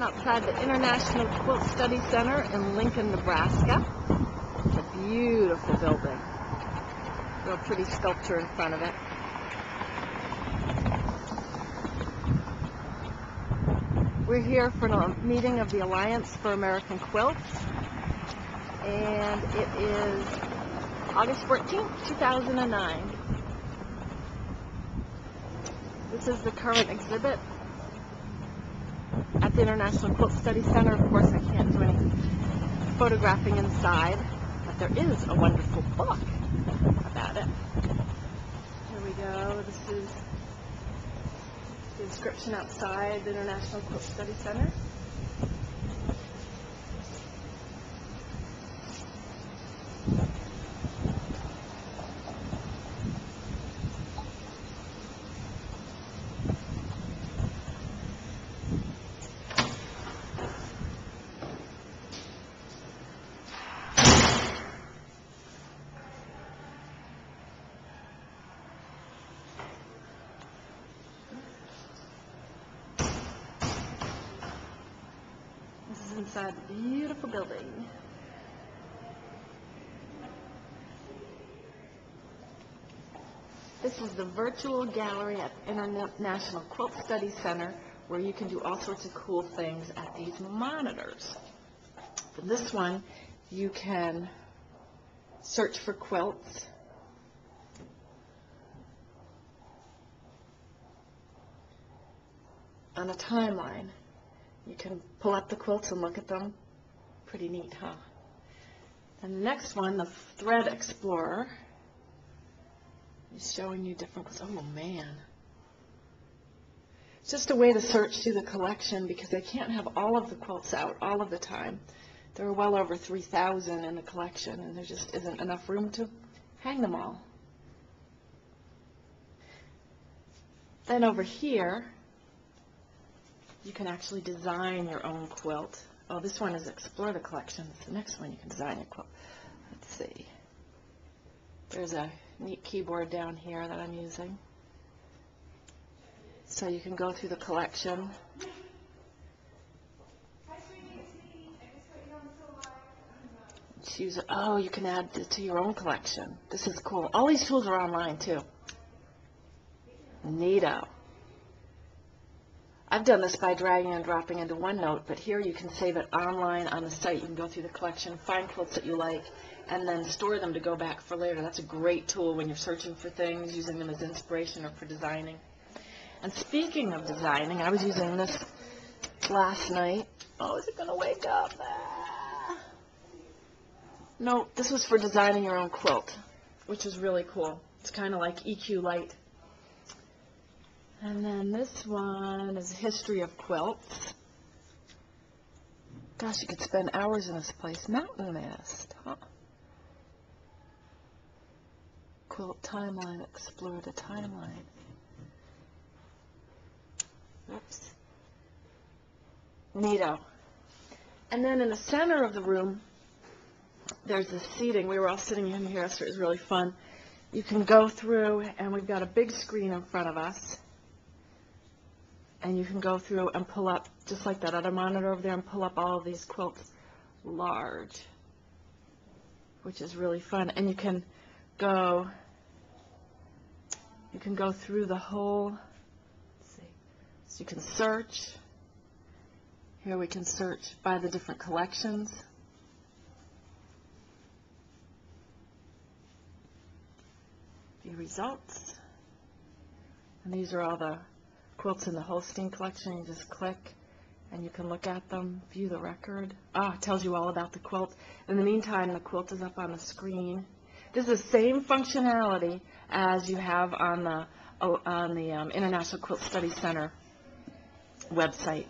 I'm outside the International Quilt Study Center in Lincoln, Nebraska. It's a beautiful building. Real pretty sculpture in front of it. We're here for a meeting of the Alliance for American Quilts, and it is August 14th, 2009. This is the current exhibit at the International Quilt Study Center. Of course, I can't do any photographing inside, but there is a wonderful book about it. Here we go. This is the inscription outside the International Quilt Study Center. This is inside the beautiful building. This is the virtual gallery at International Quilt Study Center, where you can do all sorts of cool things at these monitors. For this one, you can search for quilts. On a timeline. You can pull up the quilts and look at them. Pretty neat, huh? And the next one, the Thread Explorer, is showing you different quilts. Oh, man. It's just a way to search through the collection because they can't have all of the quilts out all of the time. There are well over 3,000 in the collection, and there just isn't enough room to hang them all. Then over here, you can actually design your own quilt. Oh, this one is Explore the Collection. It's the next one you can design your quilt. Let's see. There's a neat keyboard down here that I'm using. So you can go through the collection. Choose, oh, you can add it to your own collection. This is cool. All these tools are online too. Neato. I've done this by dragging and dropping into OneNote, but here you can save it online on the site. You can go through the collection, find quilts that you like, and then store them to go back for later. That's a great tool when you're searching for things, using them as inspiration or for designing. And speaking of designing, I was using this last night. Oh, is it going to wake up? Ah. No, this was for designing your own quilt, which is really cool. It's kind of like EQ Light. And then this one is History of Quilts. Gosh, you could spend hours in this place. Mountain Mist, huh? Quilt Timeline, Explore the Timeline. Oops. Neato. And then in the center of the room, there's the seating. We were all sitting in here, so it was really fun. You can go through, and we've got a big screen in front of us. And you can go through and pull up, just like that other monitor over there, and pull up all of these quilts large, which is really fun. And you can go through the whole, let's see, so you can search. Here we can search by the different collections. View results. And these are all the quilts in the Holstein collection. You just click and you can look at them, view the record. It tells you all about the quilt. In the meantime, the quilt is up on the screen. This is the same functionality as you have on the International Quilt Study Center website.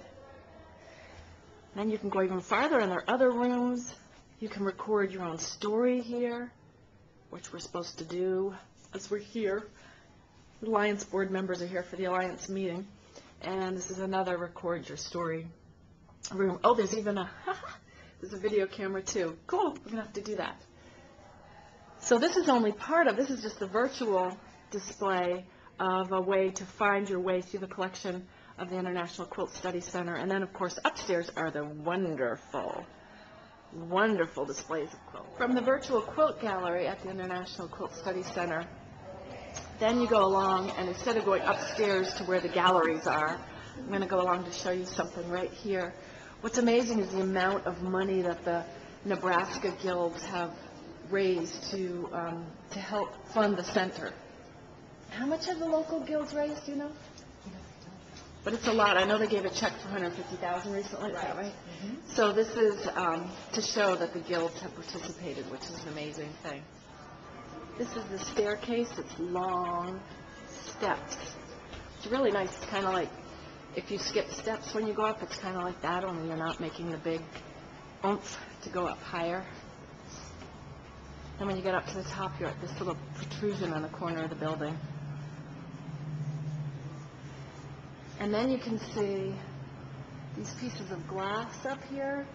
Then you can go even farther in their other rooms. You can record your own story here, which we're supposed to do as we're here. The Alliance board members are here for the Alliance meeting. And this is another record your story room. Oh, there's even there's a video camera too. Cool, we're gonna have to do that. So this is only part of, this is just the virtual display of a way to find your way through the collection of the International Quilt Study Center. And then, of course, upstairs are the wonderful, wonderful displays of quilts. From the virtual quilt gallery at the International Quilt Study Center, then you go along, and instead of going upstairs to where the galleries are, I'm going to go along to show you something right here. What's amazing is the amount of money that the Nebraska guilds have raised to help fund the center. How much have the local guilds raised, do you know? But it's a lot. I know they gave a check for $150,000 recently, is that right? Mm-hmm. So this is to show that the guilds have participated, which is an amazing thing. This is the staircase. It's long steps. It's really nice. It's kind of like if you skip steps when you go up, it's kind of like that, only you're not making the big oomph to go up higher. And when you get up to the top, you're at this little protrusion on the corner of the building. And then you can see these pieces of glass up here,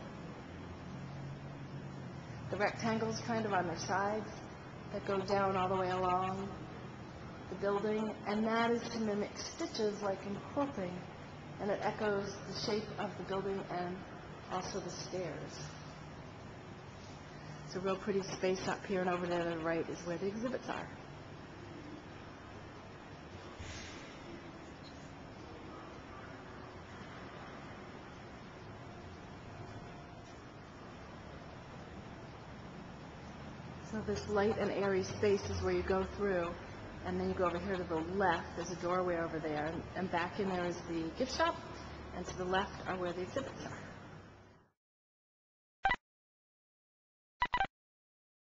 the rectangles kind of on their sides that go down all the way along the building, and that is to mimic stitches like in quilting, and it echoes the shape of the building and also the stairs. It's a real pretty space up here, and over there to the right is where the exhibits are. So this light and airy space is where you go through, and then you go over here to the left. There's a doorway over there, and back in there is the gift shop, and to the left are where the exhibits are.